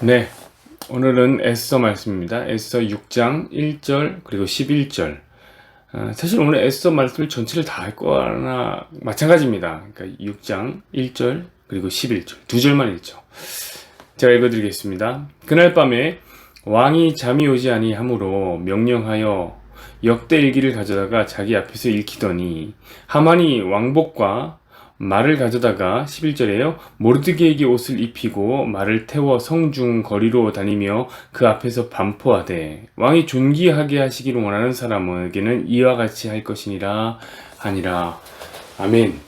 네, 오늘은 에스더 말씀입니다. 에스더 6장 1절 그리고 11절. 사실 오늘 에스더 말씀을 전체를 다 할 거나 마찬가지입니다. 그러니까 6장 1절 그리고 11절 두 절만 읽죠. 제가 읽어드리겠습니다. 그날 밤에 왕이 잠이 오지 아니하므로 명령하여 역대일기를 가져다가 자기 앞에서 읽히더니 하만이 왕복과 말을 가져다가 11절에요. 모르드게에게 옷을 입히고 말을 태워 성중 거리로 다니며 그 앞에서 반포하되 왕이 존귀하게 하시기를 원하는 사람에게는 이와 같이 할 것이니라 하니라. 아멘.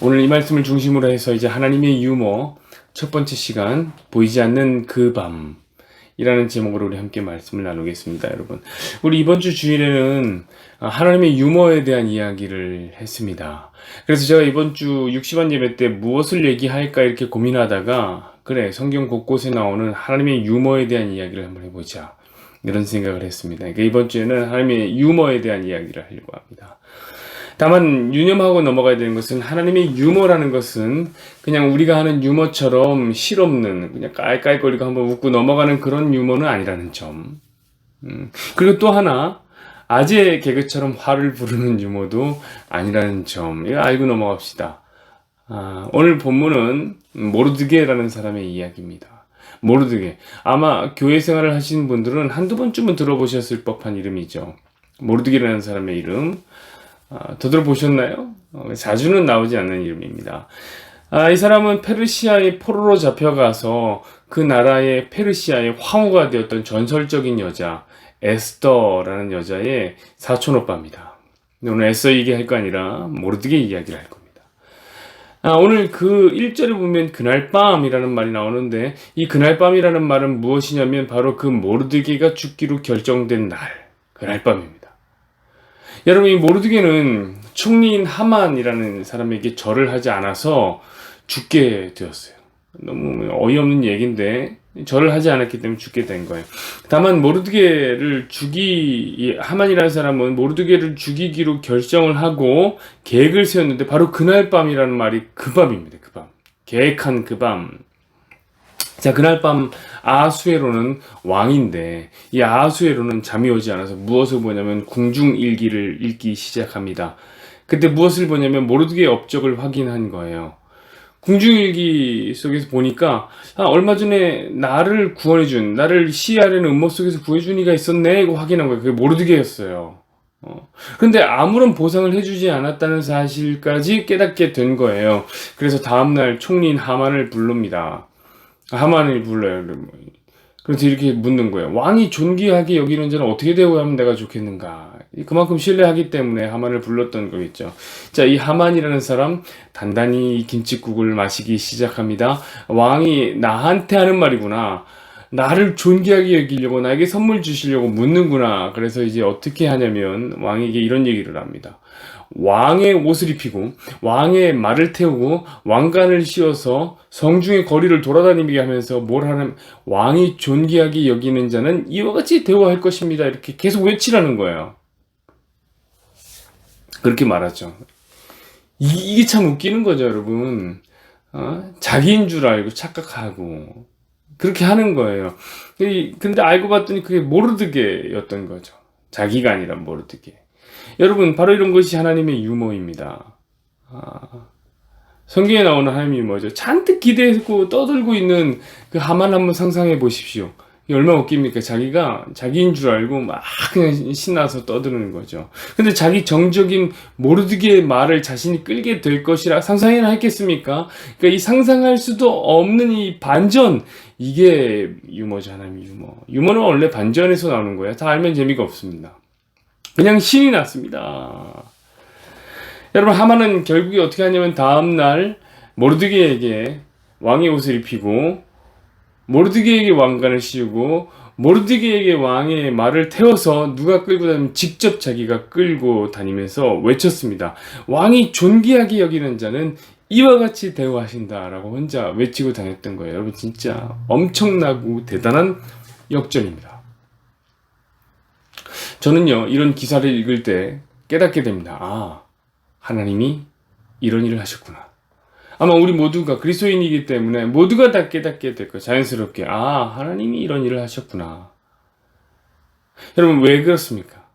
오늘 이 말씀을 중심으로 해서 이제 하나님의 유머 첫 번째 시간 보이지 않는 그 밤 이라는 제목으로 우리 함께 말씀을 나누겠습니다, 여러분. 우리 이번 주 주일에는 하나님의 유머에 대한 이야기를 했습니다. 그래서 제가 이번 주 60안 예배 때 무엇을 얘기할까 이렇게 고민하다가 그래, 성경 곳곳에 나오는 하나님의 유머에 대한 이야기를 한번 해보자 이런 생각을 했습니다. 그러니까 이번 주에는 하나님의 유머에 대한 이야기를 하려고 합니다. 다만 유념하고 넘어가야 되는 것은 하나님의 유머라는 것은 그냥 우리가 하는 유머처럼 실없는 그냥 깔깔거리고 한번 웃고 넘어가는 그런 유머는 아니라는 점. 그리고 또 하나 아재 개그처럼 화를 부르는 유머도 아니라는 점. 이거 알고 넘어갑시다. 오늘 본문은 모르드게라는 사람의 이야기입니다. 모르드게. 아마 교회 생활을 하시는 분들은 한두 번쯤은 들어보셨을 법한 이름이죠. 모르드게라는 사람의 이름. 더 들어보셨나요? 자주는 나오지 않는 이름입니다. 이 사람은 페르시아의 포로로 잡혀가서 그 나라의 페르시아의 황후가 되었던 전설적인 여자 에스더라는 여자의 사촌오빠입니다. 오늘 에스더 얘기할 거 아니라 모르드게 이야기를 할 겁니다. 오늘 그 1절에 보면 그날 밤이라는 말이 나오는데 이 그날 밤이라는 말은 무엇이냐면 바로 그 모르드게가 죽기로 결정된 날, 그날 밤입니다. 여러분, 이 모르드게는 총리인 하만이라는 사람에게 절을 하지 않아서 죽게 되었어요. 너무 어이없는 얘기인데 절을 하지 않았기 때문에 죽게 된 거예요. 다만 하만이라는 사람은 모르드게를 죽이기로 결정을 하고 계획을 세웠는데 바로 그날 밤이라는 말이 그 밤입니다. 그 밤. 계획한 그 밤. 자, 그날 밤 아하수에로는 왕인데 이 아하수에로는 잠이 오지 않아서 무엇을 보냐면 궁중일기를 읽기 시작합니다. 그때 무엇을 보냐면 모르드게의 업적을 확인한 거예요. 궁중일기 속에서 보니까 얼마 전에 나를 구원해준, 나를 시리아라는 음모 속에서 구해준 이가 있었네 이거 확인한 거예요. 그게 모르드게였어요. 근데 아무런 보상을 해주지 않았다는 사실까지 깨닫게 된 거예요. 그래서 다음날 총리인 하만을 부릅니다. 하만을 불러요. 그래서 이렇게 묻는 거예요. 왕이 존귀하게 여기는 자는 어떻게 대우하면 내가 좋겠는가? 그만큼 신뢰하기 때문에 하만을 불렀던 거겠죠. 자, 이 하만이라는 사람 단단히 김칫국을 마시기 시작합니다. 왕이 나한테 하는 말이구나. 나를 존귀하게 여기려고 나에게 선물 주시려고 묻는구나. 그래서 이제 어떻게 하냐면 왕에게 이런 얘기를 합니다. 왕의 옷을 입히고 왕의 말을 태우고 왕관을 씌워서 성중의 거리를 돌아다니게 하면서 뭘 하냐면 왕이 존귀하게 여기는 자는 이와 같이 대우할 것입니다. 이렇게 계속 외치라는 거예요. 그렇게 말하죠. 이게 참 웃기는 거죠, 여러분. 자기인 줄 알고 착각하고 그렇게 하는 거예요. 근데 알고 봤더니 그게 모르드게였던 거죠. 자기가 아니라 모르드게. 여러분, 바로 이런 것이 하나님의 유머입니다. 성경에 나오는 하나님의 유머죠. 잔뜩 기대했고 떠들고 있는 그 하만 한번 상상해 보십시오. 이게 얼마나 웃깁니까? 자기가 자기인 줄 알고 막 그냥 신나서 떠드는 거죠. 근데 자기 정적인 모르드게의 말을 자신이 끌게 될 것이라 상상이나 했겠습니까? 그러니까 이 상상할 수도 없는 이 반전, 이게 유머죠, 하나님의 유머. 유머는 원래 반전에서 나오는 거예요. 다 알면 재미가 없습니다. 그냥 신이 났습니다. 여러분, 하만은 결국에 어떻게 하냐면 다음날 모르드게에게 왕의 옷을 입히고 모르드게에게 왕관을 씌우고 모르드게에게 왕의 말을 태워서 누가 끌고 다니면 직접 자기가 끌고 다니면서 외쳤습니다. 왕이 존귀하게 여기는 자는 이와 같이 대우하신다라고 혼자 외치고 다녔던 거예요. 여러분, 진짜 엄청나고 대단한 역전입니다. 저는요, 이런 기사를 읽을 때 깨닫게 됩니다. 하나님이 이런 일을 하셨구나. 아마 우리 모두가 그리스도인이기 때문에 모두가 다 깨닫게 될 거예요. 자연스럽게. 아, 하나님이 이런 일을 하셨구나. 여러분, 왜 그렇습니까?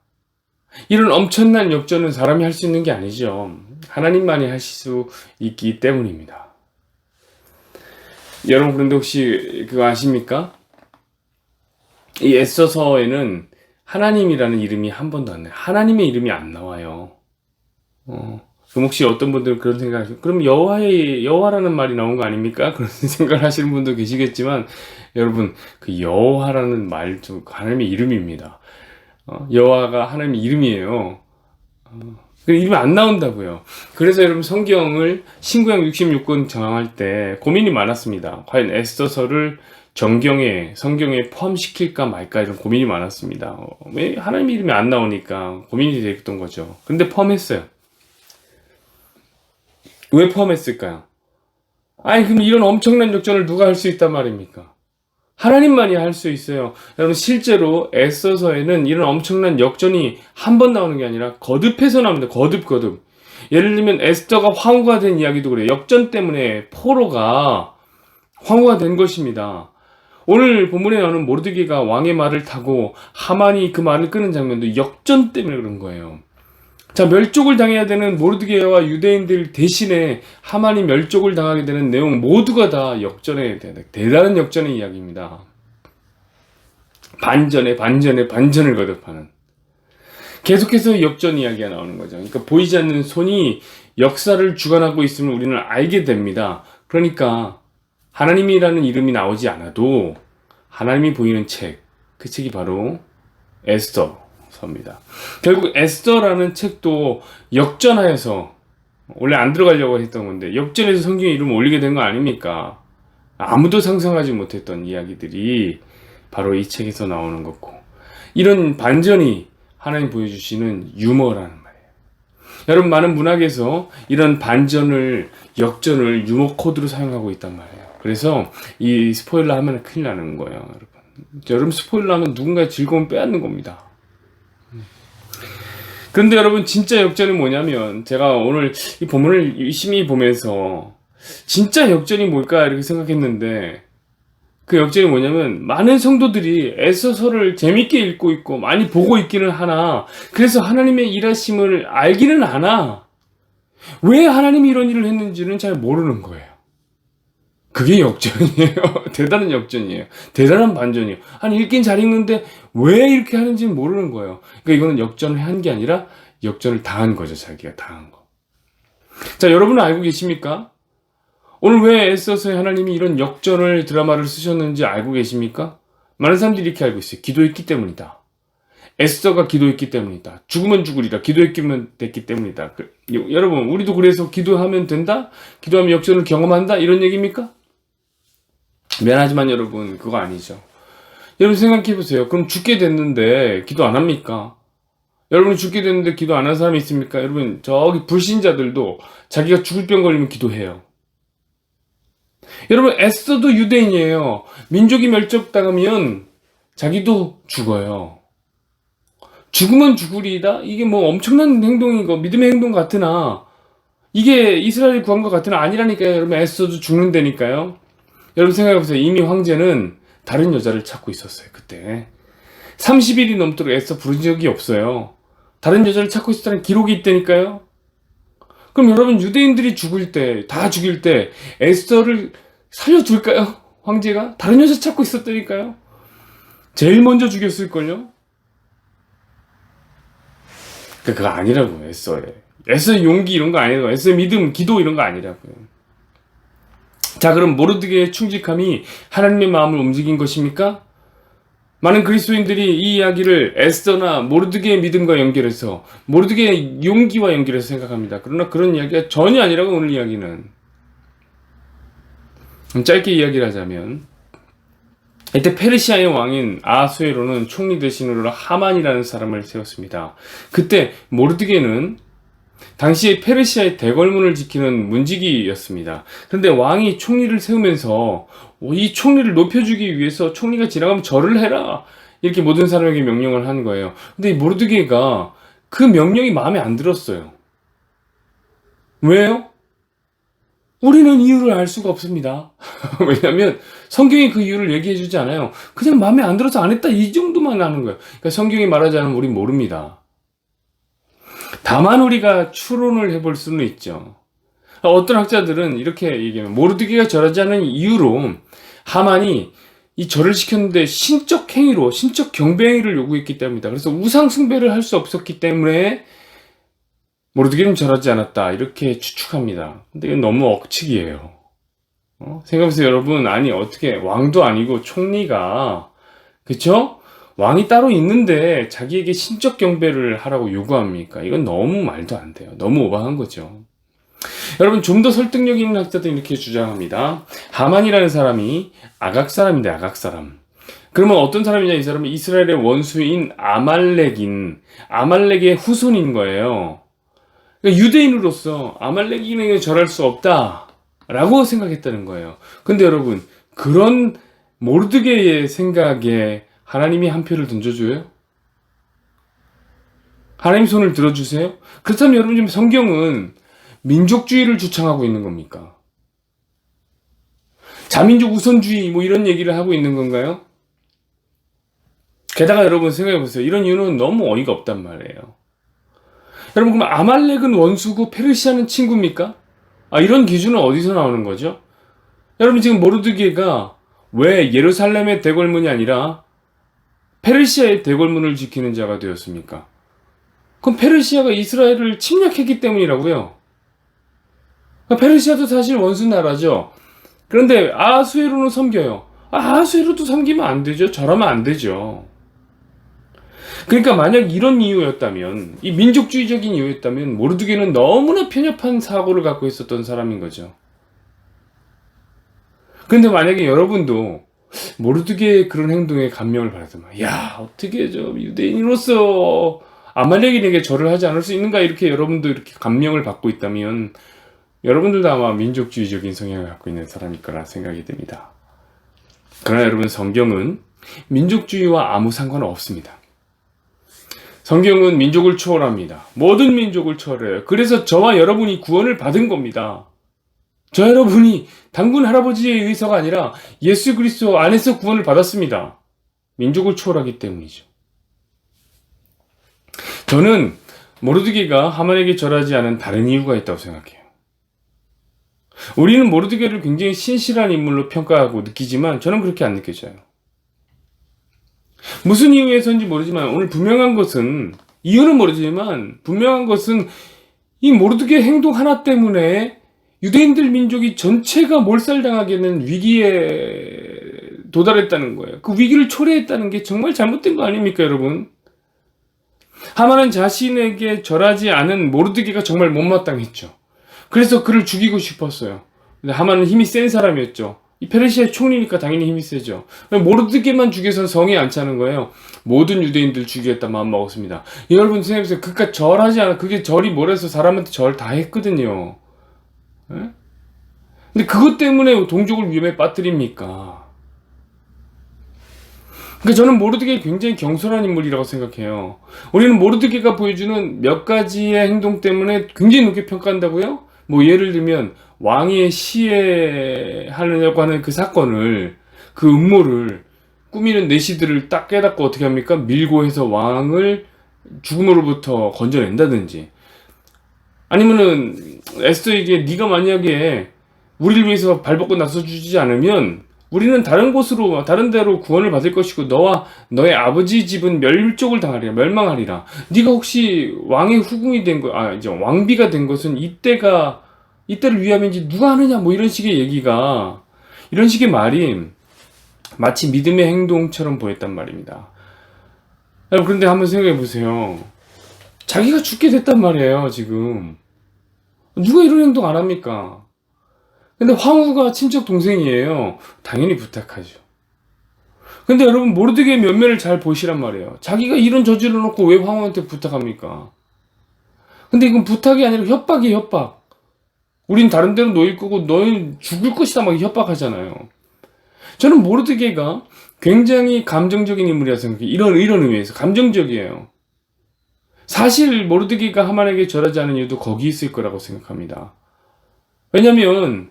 이런 엄청난 역전은 사람이 할 수 있는 게 아니죠. 하나님만이 하실 수 있기 때문입니다. 여러분, 그런데 혹시 그거 아십니까? 이 에스더서에는 하나님이라는 이름이 한 번도 안 나와요. 하나님의 이름이 안 나와요. 그럼 혹시 어떤 분들은 그런 생각을 하시죠? 그럼 여호와라는 말이 나온 거 아닙니까? 그런 생각을 하시는 분도 계시겠지만, 여러분, 그 여호와라는 말도 하나님의 이름입니다. 여호와가 하나님의 이름이에요. 그 이름이 안 나온다고요. 그래서 여러분 성경을 신구약 66권 정할 때 고민이 많았습니다. 과연 에스더서를 성경에 포함시킬까 말까 이런 고민이 많았습니다. 왜 하나님의 이름이 안 나오니까 고민이 됐던 거죠. 근데 포함했어요. 왜 포함했을까요? 아니, 그럼 이런 엄청난 역전을 누가 할 수 있단 말입니까? 하나님만이 할 수 있어요. 여러분, 실제로 에스더서에는 이런 엄청난 역전이 한 번 나오는 게 아니라 거듭해서 나옵니다. 거듭. 예를 들면 에스더가 황후가 된 이야기도 그래요. 역전 때문에 포로가 황후가 된 것입니다. 오늘 본문에 나오는 모르드게가 왕의 말을 타고 하만이 그 말을 끄는 장면도 역전 때문에 그런 거예요. 자, 멸족을 당해야 되는 모르드게와 유대인들 대신에 하만이 멸족을 당하게 되는 내용 모두가 다 대단한 역전의 이야기입니다. 반전에 반전을 거듭하는. 계속해서 역전 이야기가 나오는 거죠. 그러니까 보이지 않는 손이 역사를 주관하고 있음을 우리는 알게 됩니다. 그러니까 하나님이라는 이름이 나오지 않아도 하나님이 보이는 책, 그 책이 바로 에스더서입니다. 결국 에스더라는 책도 역전하여서 원래 안 들어가려고 했던 건데 역전해서 성경에 이름을 올리게 된 거 아닙니까? 아무도 상상하지 못했던 이야기들이 바로 이 책에서 나오는 거고, 이런 반전이 하나님 보여주시는 유머라는 말이에요. 여러분, 많은 문학에서 이런 반전을, 역전을 유머 코드로 사용하고 있단 말이에요. 그래서 이 스포일러 하면 큰일 나는 거예요, 여러분. 여러분, 스포일러 하면 누군가의 즐거움 빼앗는 겁니다. 그런데 여러분, 진짜 역전이 뭐냐면, 제가 오늘 이 본문을 열심히 보면서 진짜 역전이 뭘까 이렇게 생각했는데, 그 역전이 뭐냐면 많은 성도들이 에스더서를 재밌게 읽고 있고 많이 보고 있기는 하나, 그래서 하나님의 일하심을 알기는 하나, 왜 하나님이 이런 일을 했는지는 잘 모르는 거예요. 그게 역전이에요. 대단한 역전이에요. 대단한 반전이에요. 아니, 읽긴 잘 읽는데 왜 이렇게 하는지는 모르는 거예요. 그러니까 이거는 역전을 한 게 아니라 역전을 당한 거죠. 자기가 당한 거. 자, 여러분은 알고 계십니까? 오늘 왜 에스더서에 하나님이 이런 역전을 드라마를 쓰셨는지 알고 계십니까? 많은 사람들이 이렇게 알고 있어요. 기도했기 때문이다. 에스더가 기도했기 때문이다. 죽으면 죽으리라. 기도했기면 됐기 때문이다. 여러분, 우리도 그래서 기도하면 된다? 기도하면 역전을 경험한다? 이런 얘기입니까? 미안하지만 여러분, 그거 아니죠. 여러분 생각해 보세요. 그럼 죽게 됐는데 기도 안 합니까? 여러분이 죽게 됐는데 기도 안 한 사람이 있습니까? 여러분, 저기 불신자들도 자기가 죽을 병 걸리면 기도해요. 여러분, 에스더도 유대인이에요. 민족이 멸족당하면 자기도 죽어요. 죽으면 죽으리이다? 이게 뭐 엄청난 행동이고 믿음의 행동 같으나 이게 이스라엘 구원과 같으나 아니라니까요. 여러분, 에스더도 죽는다니까요. 여러분 생각해보세요. 이미 황제는 다른 여자를 찾고 있었어요. 그때 30일이 넘도록 에스더 부른 적이 없어요. 다른 여자를 찾고 있었다는 기록이 있다니까요. 그럼 여러분, 유대인들이 다 죽일 때 에스더를 살려둘까요? 황제가? 다른 여자 찾고 있었다니까요. 제일 먼저 죽였을걸요. 그거 아니라고요. 에스더의 용기 이런 거 아니라고요. 에스더의 믿음, 기도 이런 거 아니라고요. 자, 그럼 모르드게의 충직함이 하나님의 마음을 움직인 것입니까? 많은 그리스도인들이 이 이야기를 에스더나 모르드게의 믿음과 연결해서, 모르드게의 용기와 연결해서 생각합니다. 그러나 그런 이야기가 전혀 아니라고, 오늘 이야기는. 짧게 이야기를 하자면, 이때 페르시아의 왕인 아수에로는 총리 대신으로 하만이라는 사람을 세웠습니다. 그때 모르드게는 당시 페르시아의 대궐문을 지키는 문지기였습니다. 그런데 왕이 총리를 세우면서 이 총리를 높여주기 위해서 총리가 지나가면 절을 해라, 이렇게 모든 사람에게 명령을 한 거예요. 근데 모르드게가 그 명령이 마음에 안 들었어요. 왜요? 우리는 이유를 알 수가 없습니다. 왜냐하면 성경이 그 이유를 얘기해 주지 않아요. 그냥 마음에 안 들어서 안 했다 이 정도만 하는 거예요. 그러니까 성경이 말하지 않으면 우린 모릅니다. 다만 우리가 추론을 해볼 수는 있죠. 어떤 학자들은 이렇게 얘기해요. 모르드게가 절하지 않은 이유로 하만이 이 절을 시켰는데 신적 행위로, 신적 경배 행위를 요구했기 때문이다. 그래서 우상 숭배를 할 수 없었기 때문에 모르드게는 절하지 않았다. 이렇게 추측합니다. 근데 이건 너무 억측이에요. 생각해보세요, 여러분. 아니, 어떻게, 왕도 아니고 총리가, 그쵸? 왕이 따로 있는데 자기에게 신적 경배를 하라고 요구합니까? 이건 너무 말도 안 돼요. 너무 오버한 거죠. 여러분, 좀 더 설득력 있는 학자들은 이렇게 주장합니다. 하만이라는 사람이 아각 사람인데, 아각 사람. 그러면 어떤 사람이냐? 이 사람은 이스라엘의 원수인 아말렉의 후손인 거예요. 그러니까 유대인으로서 아말렉인에게 절할 수 없다라고 생각했다는 거예요. 근데 여러분, 그런 모르드게의 생각에 하나님이 한 표를 던져줘요? 하나님 손을 들어주세요? 그렇다면 여러분, 지금 성경은 민족주의를 주창하고 있는 겁니까? 자민족 우선주의 뭐 이런 얘기를 하고 있는 건가요? 게다가 여러분 생각해보세요. 이런 이유는 너무 어이가 없단 말이에요. 여러분, 그럼 아말렉은 원수고 페르시아는 친구입니까? 이런 기준은 어디서 나오는 거죠? 여러분, 지금 모르드게가 왜 예루살렘의 대궐문이 아니라 페르시아의 대궐문을 지키는 자가 되었습니까? 그럼 페르시아가 이스라엘을 침략했기 때문이라고요. 페르시아도 사실 원수 나라죠. 그런데 아하수에로는 섬겨요. 아하수에로도 섬기면 안 되죠. 절하면 안 되죠. 그러니까 만약 이런 이유였다면, 이 민족주의적인 이유였다면 모르드게는 너무나 편협한 사고를 갖고 있었던 사람인 거죠. 근데 만약에 여러분도 모르드게의 그런 행동에 감명을 받았다면, 야, 어떻게 저 유대인으로서 아말렉인에게 절을 하지 않을 수 있는가, 이렇게 여러분도 이렇게 감명을 받고 있다면 여러분들도 아마 민족주의적인 성향을 갖고 있는 사람일 거라 생각이 듭니다. 그러나 여러분, 성경은 민족주의와 아무 상관 없습니다. 성경은 민족을 초월합니다. 모든 민족을 초월해요. 그래서 저와 여러분이 구원을 받은 겁니다. 저 여러분이 단군 할아버지의 의사가 아니라 예수 그리스도 안에서 구원을 받았습니다. 민족을 초월하기 때문이죠. 저는 모르드게가 하만에게 절하지 않은 다른 이유가 있다고 생각해요. 우리는 모르드게를 굉장히 신실한 인물로 평가하고 느끼지만 저는 그렇게 안 느껴져요. 무슨 이유에서인지 모르지만 오늘 분명한 것은, 이유는 모르지만 분명한 것은 이 모르드게 행동 하나 때문에 유대인들 민족이 전체가 몰살당하게는 위기에 도달했다는 거예요. 그 위기를 초래했다는 게 정말 잘못된 거 아닙니까, 여러분? 하만은 자신에게 절하지 않은 모르드게가 정말 못마땅했죠. 그래서 그를 죽이고 싶었어요. 근데 하만은 힘이 센 사람이었죠. 이 페르시아의 총리니까 당연히 힘이 세죠. 모르드게만 죽여선 성에 안 차는 거예요. 모든 유대인들 죽이겠다 마음 먹었습니다. 여러분 생각해보세요. 그깟 절하지 않아. 그게 절이 뭐래서 사람한테 절 다 했거든요. 에? 근데 그것 때문에 동족을 위험에 빠뜨립니까? 그러니까 저는 모르드게 굉장히 경솔한 인물이라고 생각해요. 우리는 모르드게가 보여주는 몇 가지의 행동 때문에 굉장히 높게 평가한다고요? 뭐 예를 들면 왕의 시해하려고 하는 그 사건을, 그 음모를 꾸미는 내시들을 딱 깨닫고 어떻게 합니까? 밀고 해서 왕을 죽음으로부터 건져낸다든지, 아니면은 에스더에게 네가 만약에 우리를 위해서 발벗고 나서주지 않으면 우리는 다른 곳으로, 다른 데로 구원을 받을 것이고 너와 너의 아버지 집은 멸족을 당하리라, 멸망하리라. 네가 혹시 왕의 후궁이 된 거, 이제 왕비가 된 것은 이때를 위함인지 누가 아느냐, 뭐 이런 식의 얘기가, 이런 식의 말이 마치 믿음의 행동처럼 보였단 말입니다. 여러분, 그런데 한번 생각해 보세요. 자기가 죽게 됐단 말이에요, 지금. 누가 이런 행동 안 합니까? 근데 황후가 친척 동생이에요. 당연히 부탁하죠. 근데 여러분, 모르드게의 면면을 잘 보시란 말이에요. 자기가 이런 저질러 놓고 왜 황후한테 부탁합니까? 근데 이건 부탁이 아니라 협박이에요, 협박. 우린 다른 데로 놓일 거고 너희는 죽을 것이다 막 협박하잖아요. 저는 모르드게가 굉장히 감정적인 인물이라 생각해요. 이런 의미에서 감정적이에요. 사실 모르드게가 하만에게 절하지 않은 이유도 거기 있을 거라고 생각합니다. 왜냐면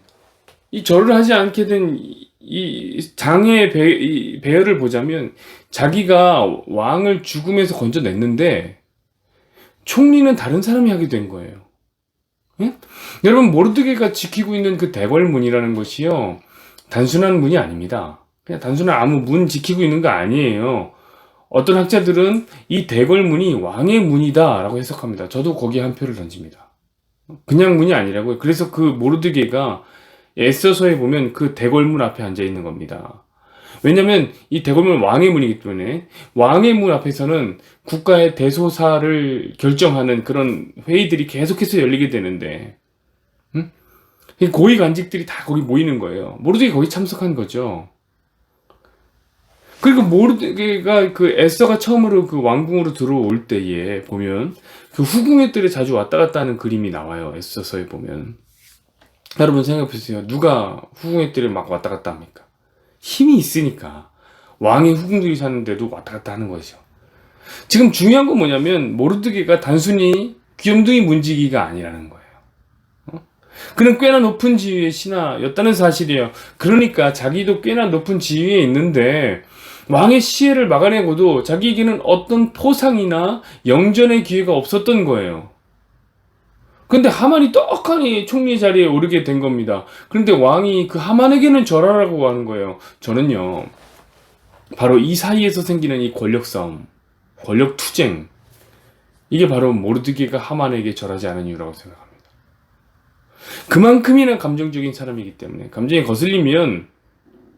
이 절을 하지 않게 된 이 장의 이 배열을 보자면 자기가 왕을 죽음에서 건져냈는데 총리는 다른 사람이 하게 된 거예요. 예? 여러분, 모르드게가 지키고 있는 그 대궐문이라는 것이요, 단순한 문이 아닙니다. 그냥 단순한 아무 문 지키고 있는 거 아니에요. 어떤 학자들은 이 대궐문이 왕의 문이다 라고 해석합니다. 저도 거기에 한 표를 던집니다. 그냥 문이 아니라고요. 그래서 그 모르드게가 에스더서에 보면 그 대궐문 앞에 앉아 있는 겁니다. 왜냐면 이 대궐문은 왕의 문이기 때문에 왕의 문 앞에서는 국가의 대소사를 결정하는 그런 회의들이 계속해서 열리게 되는데, 응? 고위 관직들이 다 거기 모이는 거예요. 모르드게 거기 참석한 거죠. 그리고 모르드게가 그 에스더가 처음으로 그 왕궁으로 들어올 때에 보면 그 후궁의 뜰에 자주 왔다 갔다 하는 그림이 나와요. 에스더서에 보면. 여러분 생각해 보세요. 누가 후궁의 뜰에 막 왔다 갔다 합니까? 힘이 있으니까 왕의 후궁들이 사는데도 왔다 갔다 하는 거죠. 지금 중요한 건 뭐냐면 모르드게가 단순히 귀염둥이 문지기가 아니라는 거예요. 그는 꽤나 높은 지위의 신하였다는 사실이에요. 그러니까 자기도 꽤나 높은 지위에 있는데 왕의 시해를 막아내고도 자기에게는 어떤 포상이나 영전의 기회가 없었던 거예요. 근데 하만이 떡하니 총리 자리에 오르게 된 겁니다. 그런데 왕이 그 하만에게는 절하라고 하는 거예요. 저는요, 바로 이 사이에서 생기는 이 권력 싸움, 권력 투쟁, 이게 바로 모르드게가 하만에게 절하지 않은 이유라고 생각합니다. 그만큼이나 감정적인 사람이기 때문에 감정이 거슬리면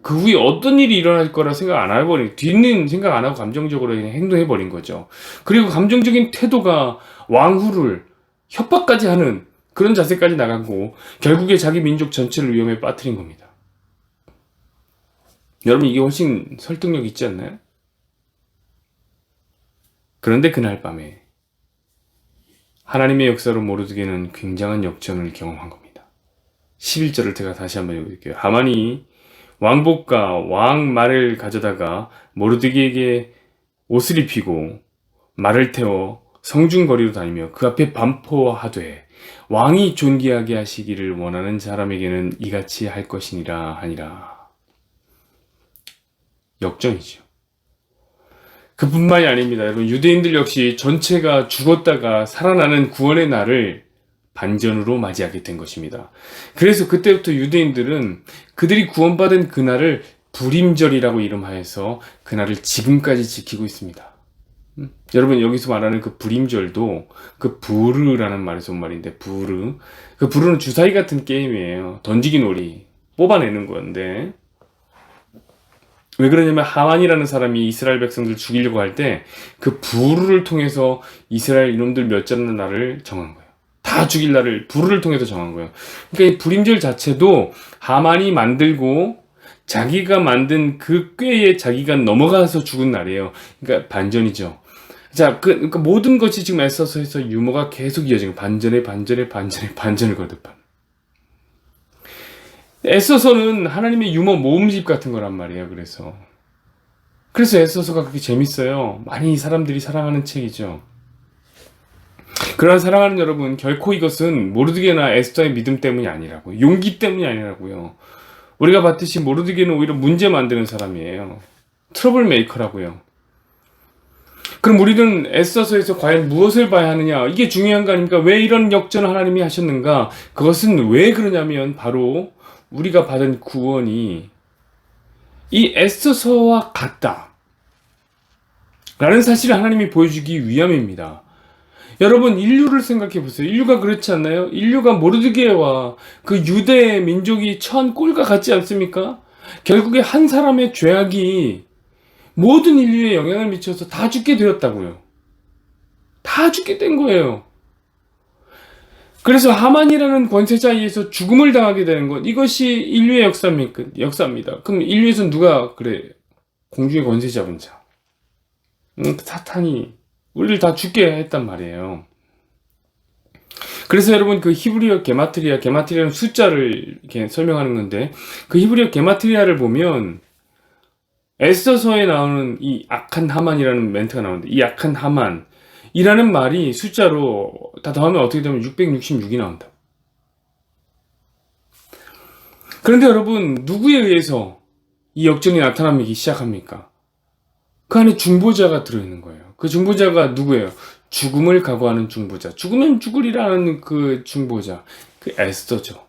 그 후에 어떤 일이 일어날 거라 생각 안 해버린, 뒤는 생각 안 하고 감정적으로 그냥 행동해버린 거죠. 그리고 감정적인 태도가 왕후를 협박까지 하는 그런 자세까지 나가고 결국에 자기 민족 전체를 위험에 빠뜨린 겁니다. 여러분, 이게 훨씬 설득력 있지 않나요? 그런데 그날 밤에 하나님의 역사로 모르드게는 굉장한 역전을 경험한 겁니다. 11절을 제가 다시 한번 읽을게요. 하만이 왕복과 왕말을 가져다가 모르드게에게 옷을 입히고 말을 태워 성중거리로 다니며 그 앞에 반포하되 왕이 존귀하게 하시기를 원하는 사람에게는 이같이 할 것이니라 하니라. 역전이죠. 그뿐만이 아닙니다. 여러분, 유대인들 역시 전체가 죽었다가 살아나는 구원의 날을 반전으로 맞이하게 된 것입니다. 그래서 그때부터 유대인들은 그들이 구원받은 그날을 불임절이라고 이름하여서 그날을 지금까지 지키고 있습니다. 여러분, 여기서 말하는 그 불임절도 그 부르라는 말에서 온 말인데, 그 부르는 주사위 같은 게임이에요. 던지기 놀이, 뽑아내는 건데, 왜 그러냐면 하만이라는 사람이 이스라엘 백성들 죽이려고 할 때 그 부르를 통해서 이스라엘 이놈들 몇 자는 날을 정한 거예요. 다 죽일 날을 부르를 통해서 정한 거예요. 그러니까 이 불임절 자체도 하만이 만들고 자기가 만든 그 꾀에 자기가 넘어가서 죽은 날이에요. 그러니까 반전이죠. 자, 그러니까 모든 것이 지금 에스더서에서 유머가 계속 이어지는 반전에 반전을 거듭하는. 에스더서는 하나님의 유머 모음집 같은 거란 말이에요. 그래서 에스더서가 그렇게 재밌어요. 많이 사람들이 사랑하는 책이죠. 그러나 사랑하는 여러분, 결코 이것은 모르드게나 에스더의 믿음 때문이 아니라고요. 용기 때문이 아니라고요. 우리가 봤듯이 모르드게는 오히려 문제 만드는 사람이에요. 트러블 메이커라고요. 그럼 우리는 에스더서에서 과연 무엇을 봐야 하느냐? 이게 중요한 거 아닙니까? 왜 이런 역전을 하나님이 하셨는가? 그것은 왜 그러냐면 바로 우리가 받은 구원이 이 에스더서와 같다 라는 사실을 하나님이 보여주기 위함입니다. 여러분, 인류를 생각해 보세요. 인류가 그렇지 않나요? 인류가 모르드게와 그 유대 민족이 처한 꼴과 같지 않습니까? 결국에 한 사람의 죄악이 모든 인류에 영향을 미쳐서 다 죽게 되었다고요. 다 죽게 된 거예요. 그래서 하만이라는 권세자에 의해서 죽음을 당하게 되는 것, 이것이 인류의 역사입니다. 그럼 인류에서 누가 그래? 공중의 권세 잡은 자. 사탄이 우리를 다 죽게 했단 말이에요. 그래서 여러분, 그 히브리어 게마트리아는 숫자를 이렇게 설명하는 건데, 그 히브리어 게마트리아를 보면 에스더서에 나오는 이 악한 하만이라는 멘트가 나오는데, 이 악한 하만이라는 말이 숫자로 다 더하면 어떻게 되면 666이 나온다. 그런데 여러분, 누구에 의해서 이 역전이 나타나기 시작합니까? 그 안에 중보자가 들어있는 거예요. 그 중보자가 누구예요? 죽음을 각오하는 중보자. 죽으면 죽으리라는 그 중보자. 그 에스더죠.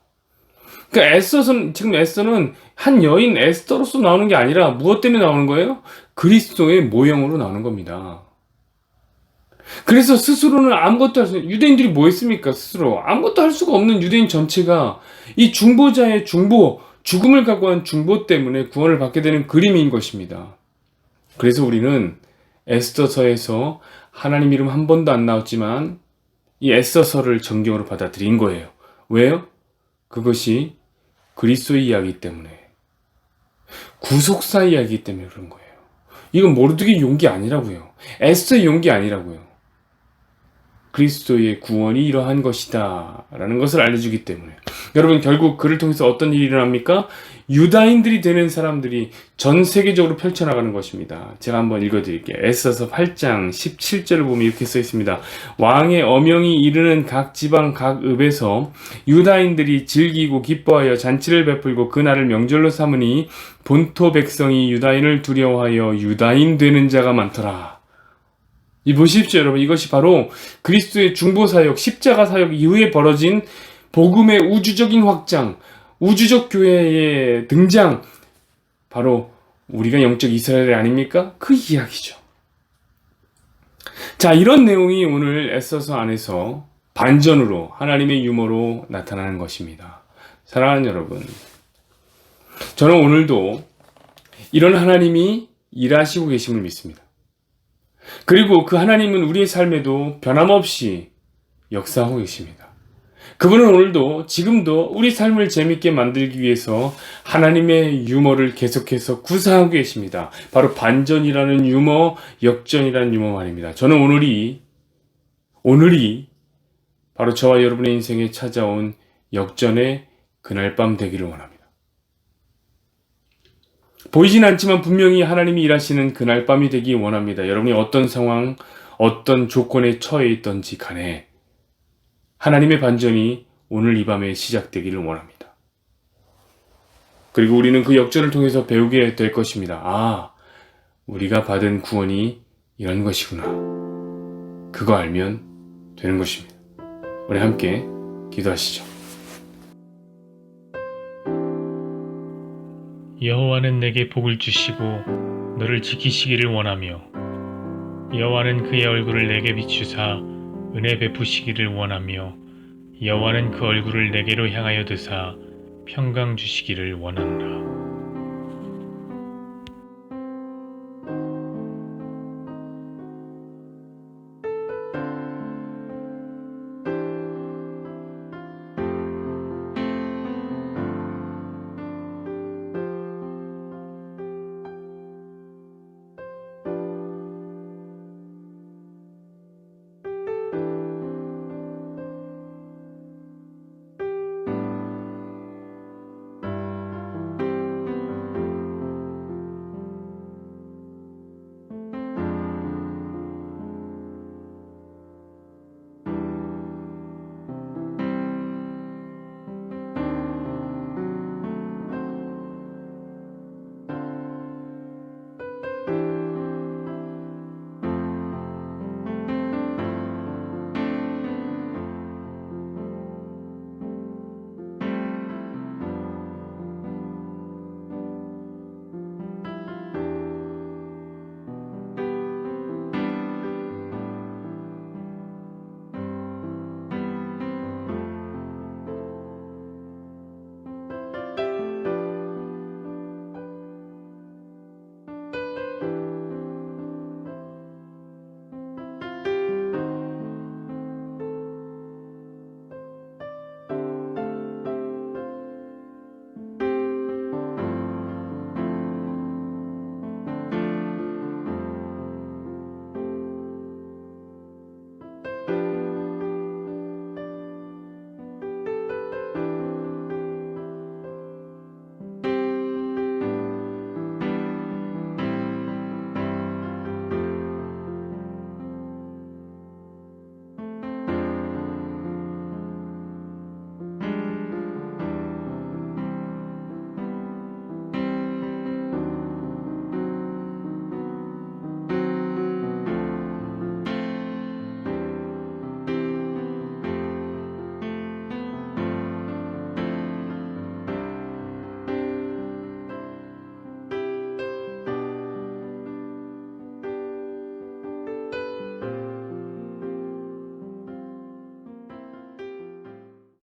그 지금 에스더는 한 여인 에스더로서 나오는 게 아니라 무엇 때문에 나오는 거예요? 그리스도의 모형으로 나오는 겁니다. 그래서 스스로는 아무것도 유대인들이 뭐 했습니까? 스스로 아무것도 할 수가 없는 유대인 전체가 이 중보자의 죽음을 각오한 중보 때문에 구원을 받게 되는 그림인 것입니다. 그래서 우리는 에스더서에서 하나님 이름 한 번도 안 나왔지만 이 에스더서를 정경으로 받아들인 거예요. 왜요? 그것이 그리스도의 이야기 때문에, 구속사 이야기 때문에 그런 거예요. 이건 모르드게의 용기 아니라고요. 에스더의 용기 아니라고요. 그리스도의 구원이 이러한 것이다 라는 것을 알려주기 때문에. 여러분, 결국 그를 통해서 어떤 일이 일어납니까? 유다인들이 되는 사람들이 전 세계적으로 펼쳐나가는 것입니다. 제가 한번 읽어드릴게요. 에스더서 8장 17절을 보면 이렇게 써 있습니다. 왕의 어명이 이르는 각 지방 각 읍에서 유다인들이 즐기고 기뻐하여 잔치를 베풀고 그날을 명절로 삼으니 본토 백성이 유다인을 두려워하여 유다인 되는 자가 많더라. 이 보십시오, 여러분. 이것이 바로 그리스도의 중보사역, 십자가 사역 이후에 벌어진 복음의 우주적인 확장, 우주적 교회의 등장, 바로 우리가 영적 이스라엘이 아닙니까? 그 이야기죠. 자, 이런 내용이 오늘 에스더서 안에서 반전으로, 하나님의 유머로 나타나는 것입니다. 사랑하는 여러분, 저는 오늘도 이런 하나님이 일하시고 계심을 믿습니다. 그리고 그 하나님은 우리의 삶에도 변함없이 역사하고 계십니다. 그분은 오늘도 지금도 우리 삶을 재밌게 만들기 위해서 하나님의 유머를 계속해서 구사하고 계십니다. 바로 반전이라는 유머, 역전이라는 유머 말입니다. 저는 오늘이 바로 저와 여러분의 인생에 찾아온 역전의 그날 밤 되기를 원합니다. 보이진 않지만 분명히 하나님이 일하시는 그날 밤이 되기 원합니다. 여러분이 어떤 상황, 어떤 조건에 처해 있던지 간에 하나님의 반전이 오늘 이 밤에 시작되기를 원합니다. 그리고 우리는 그 역전을 통해서 배우게 될 것입니다. 아, 우리가 받은 구원이 이런 것이구나. 그거 알면 되는 것입니다. 우리 함께 기도하시죠. 여호와는 내게 복을 주시고 너를 지키시기를 원하며 여호와는 그의 얼굴을 내게 비추사 은혜 베푸시기를 원하며 여호와는 그 얼굴을 내게로 향하여 드사 평강 주시기를 원하노라.